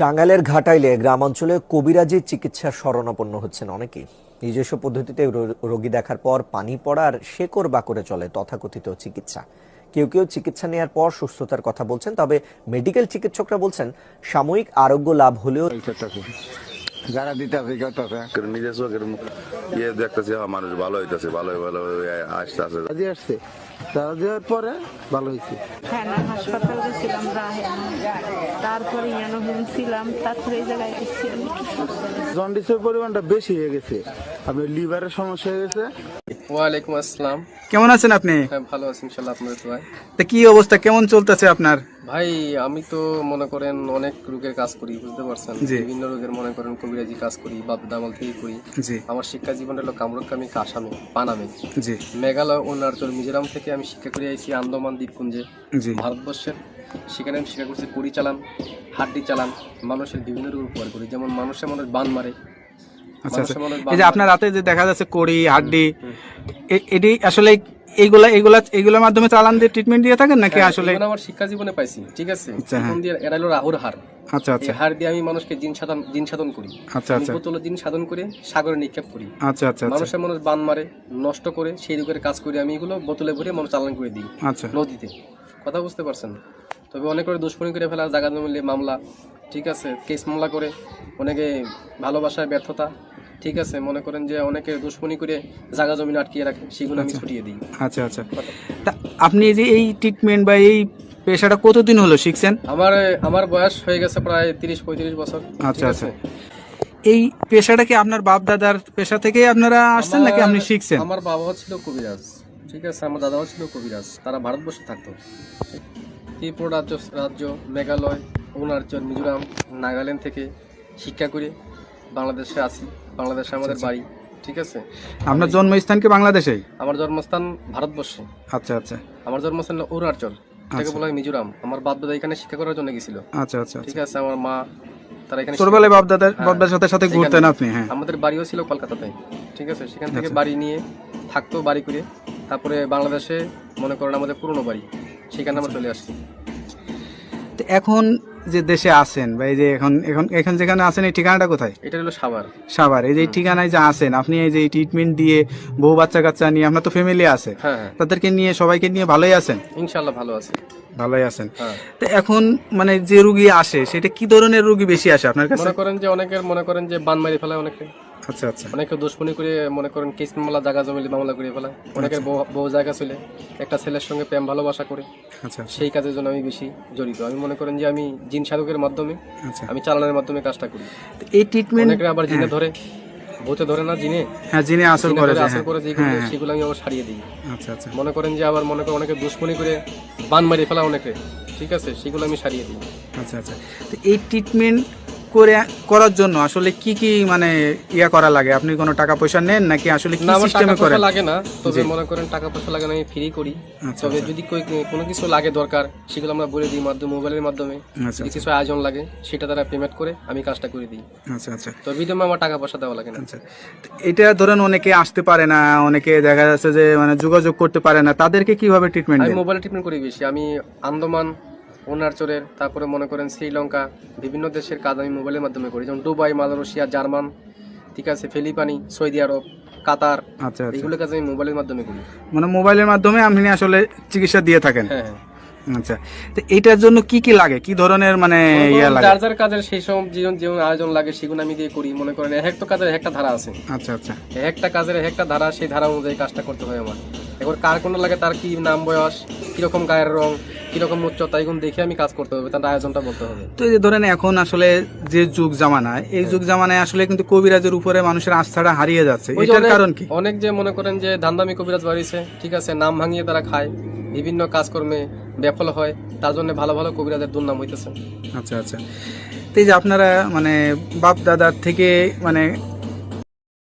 টাঙ্গাইলের ঘাটাইলে গ্রামাঞ্চলে কবিরাজি চিকিৎসার শরণাপন্ন হচ্ছেন অনেকেই। নিজস্ব পদ্ধতিতে রোগী দেখার পর পানি পড়ার শেকড় বাকড়ে চলে তথাকথিত চিকিৎসা। কেউ কেউ চিকিৎসা নেওয়ার পর সুস্থতার কথা বলছেন, তবে মেডিকেল চিকিৎসকরা বলছেন সাময়িক আরোগ্য লাভ হলেও যারা দিতেছে নিজের চোখের ইয়ে দেখতেছি মানুষ ভালো হইতেছে, ভালো ভালো আসতে আসছে তারা দেওয়ার পরে ভালো হয়েছে। হ্যাঁ না, হাসপাতালে গেছিলাম তারপরে ছিলাম, তারপরে এই জায়গায় এসেছিলাম। জন্ডিসের পরিমাণটা বেশি হয়ে গেছে, আপনার লিভারের সমস্যা হয়ে গেছে। ওয়ালাইকুম আসসালাম। কেমন আছেন আপনি? হ্যাঁ ভালো আছি ইনশাআল্লাহ, আপনাদের দোয়ায়। তা কি অবস্থা, কেমন চলতেছে আপনার? ভাই আমি তো মনে করেন অনেক রোগের কাজ করি, বুঝতে পারছেন, বিভিন্ন রোগের মনে করেন কবিরাজি কাজ করি, বাপ দামাল থেকে করি। আমার শিক্ষা জীবন হলো কামরুকামি, আসামে, পানামে, মেঘালয়, অরুণাচল, মিজোরাম থেকে আমি শিক্ষা করে আইছি আন্দামান দ্বীপপুঞ্জে, ভারতবর্ষের। সেখানে আমি শিক্ষা করছি কড়ি চালান, হাড্ডি চালান, মানুষের বিভিন্ন রোগ উপকার করি, যেমন মানুষের মানুষ বান মারে। এই যে আপনার রাতে যে দেখা যাচ্ছে কড়ি হাড্ডি, এটি আসলে এইগুলোর মাধ্যমে চালান দিয়ে ট্রিটমেন্ট দিয়ে থাকেন নাকি? আসলে আমার শিক্ষা জীবনে পাইছি, ঠিক আছে। এরা হলো রাহুর হার। আচ্ছা আচ্ছা, হার দিয়ে আমি মানুষকে জিন সাধন করি। আচ্ছা আচ্ছা, বোতলে জিন সাধন করে সাগরে নিক্ষেপ করি। আচ্ছা আচ্ছা, মানুষের মানুষ বান মারে, নষ্ট করে, সেই রোগের কাজ করি আমি, এগুলো বোতলে ভরে মানুষ চালান করে দিই নদীতে। কথা বুঝতে পারছেন? তবে অনেক করে দুশ্মনী করে ফেলা, জায়গা জমিলে মামলা, ঠিক আছে, কেস মামলা করে, অনেকে ভালোবাসায় ব্যর্থতা, ঠিক আছে, মনে করেন যে অনেকে দুশ্মনী করে জায়গা জমি আটকিয়ে রাখে, সেগুলো আমি ছুটিয়ে দিই। আচ্ছা আচ্ছা, তা আপনি যে এই ট্রিটমেন্ট বা এই পেশাটা কতদিন হলো শিখছেন? আমার বয়স হয়ে গেছে প্রায় 30-35 বছর। আচ্ছা আচ্ছা, এই পেশাটা কি আপনার বাপ দাদার পেশা থেকে আপনারা আসছেন নাকি আপনি শিখছেন? আমার বাবাও ছিল কবিরাজ, ঠিক আছে, আমার দাদাও ছিল কবিরাজ, তারা ভারতবর্ষে থাকতো। ত্রিপুরা রাজ্য, মেঘালয়, অরুণাচল, মিজোরাম, নাগাল্যান্ড থেকে শিক্ষা করে বাংলাদেশে আসি। বাংলাদেশে আমাদের বাড়ি, ঠিক আছে। আপনার জন্মস্থান কি বাংলাদেশেই? আমার জন্মস্থান ভারতবর্ষে। আচ্ছা আচ্ছা, আমার জন্মস্থান অরুণাচল, এটাকে বলা হয় মিজোরাম। আমার বাপ দাদা এখানে শিক্ষা করার জন্য গেছিল। আচ্ছা আচ্ছা, ঠিক আছে। আমার মা, তারা এখানে ছোটবেলায় বাপ দাদার সাথে ঘুরতেন আপনি? হ্যাঁ, আমাদের বাড়িও ছিল কলকাতাতে, ঠিক আছে। সেখান থেকে বাড়ি নিয়ে থাকতো, বাড়ি করে তারপরে বাংলাদেশে মনে করেন আমাদের পুরনো বাড়ি, সেখানে আমরা চলে আসছি। এখন যে দেশে আছেন বা এই যে এখন যেখানে আছেন, এই ঠিকানাটা কোথায়? এটা হলো সাভার। সাভার, এই যে ঠিকানায় যে আছেন আপনি, এই যে ট্রিটমেন্ট দিয়ে বউ বাচ্চা কাচ্চা নিয়ে, আপনার তো ফ্যামিলি আছে, তাদেরকে নিয়ে সবাইকে নিয়ে ভালোই আছেন? ইনশাআল্লাহ ভালো আছে। ভালোই আছেন। তো এখন মানে যে রোগী আসে, সেটা কি ধরনের রোগী বেশি আসে আপনার কাছে? মনে করেন যে অনেকের মনে করেন যে বান মারি ফেলায়, অনেকে, আচ্ছা আচ্ছা, অনেকে দুশ্মনী করে মনে করেন কেস মামলা, জায়গা জমিলে মামলা করে ফেলায়। অনেকের বউ জায়গা ছিল, একটা ছেলের সঙ্গে প্রেম ভালোবাসা করে, আচ্ছা, সেই কাজের জন্য আমি বেশি জড়িত। আমি মনে করেন যে আমি জিন সাধকের মাধ্যমে, আমি চালানোর মাধ্যমে কাজটা করি। এই ট্রিটমেন্ট অনেকে আবার জিনে ধরে, ভূতে ধরে না, জিনে, হ্যাঁ, জিনে আসল করে, সেগুলো আমি আবার সারিয়ে দিই। আচ্ছা আচ্ছা, মনে করেন যে আবার মনে করেন অনেকে দুশ্মনী করে বান মারি ফেলা অনেকে, ঠিক আছে, সেগুলো আমি সারিয়ে দিই। আচ্ছা আচ্ছা, তো এই ট্রিটমেন্ট করার জন্য আসলে কি মানে করা লাগে? আপনি কোনো টাকা পয়সা নেন নাকি আসলে কি সিস্টেমে করেন? লাগে না, তবে মনে করেন টাকা পয়সা লাগে না, আমি ফ্রি করি। তবে যদি কোনো কিছু লাগে দরকার, সেগুলো আমরা বলে দিই মোবাইলের মাধ্যমে। যদি কিছু আয়োজন লাগে, সেটা দ্বারা পেমেন্ট করে আমি কাজটা করে দিই। আচ্ছা আচ্ছা, তো বিধমে আমার টাকা পয়সা দেওয়া লাগে না। আচ্ছা, এটা ধরেন অনেকে আসতে পারে না, অনেকে দেখা যাচ্ছে যে মানে যোগাযোগ করতে পারে না, তাদেরকে কিভাবে ট্রিটমেন্ট দেন? আমি মোবাইলে ট্রিটমেন্ট করি বেশি। আমি আন্দামান, অরুণাচলের, তারপরে মনে করেন শ্রীলঙ্কা, বিভিন্ন দেশের কাজ আমি মোবাইলের মাধ্যমে করি, যেমন দুবাই, মালয়েশিয়া, জার্মান, ঠিক আছে, ফিলিপাইনি, সৌদি আরব, কাতার, এগুলো কাজ আমি মোবাইলের মাধ্যমে করি। মানে মোবাইলের মাধ্যমে আপনি আসলে চিকিৎসা দিয়ে থাকেন? হ্যাঁ। আচ্ছা, তো এইটার জন্য কি লাগে, কি ধরনের মানে যার যার কাজের সেই সব যেমন আয়োজন লাগে, সেগুলো আমি দিয়ে করি। মনে করেন একটা কাজের একটা ধারা আছে। আচ্ছা আচ্ছা, একটা কাজের একটা ধারা, সেই ধারা অনুযায়ী কাজটা করতে হয় আমার। এবার কার কোন লাগে, তার কি নাম, বয়স, কিরকম গায়ের রং, কিরকম উচ্চতা, এগুলো দেখে আমি কাজ করতে হবে, তার আয়োজনটা বলতে হবে। তো এই যে ধরেন এখন আসলে যে যুগ জামানায়, এই যুগ জামানায় আসলে কিন্তু কবিরাজের উপরে মানুষের আস্থাটা হারিয়ে যাচ্ছে, এটার কারণ কি? অনেক যে মনে করেন যে ধান্দামি কবিরাজ বাড়িছে, ঠিক আছে, নাম ভাঙিয়ে তারা খায়, বিভিন্ন কাজকর্মে ব্যাফল হয়, তার জন্য ভালো ভালো কবিরাজের দুর্নাম হইতেছে। আচ্ছা আচ্ছা, তো এই যে আপনারা মানে বাপ দাদার থেকে মানে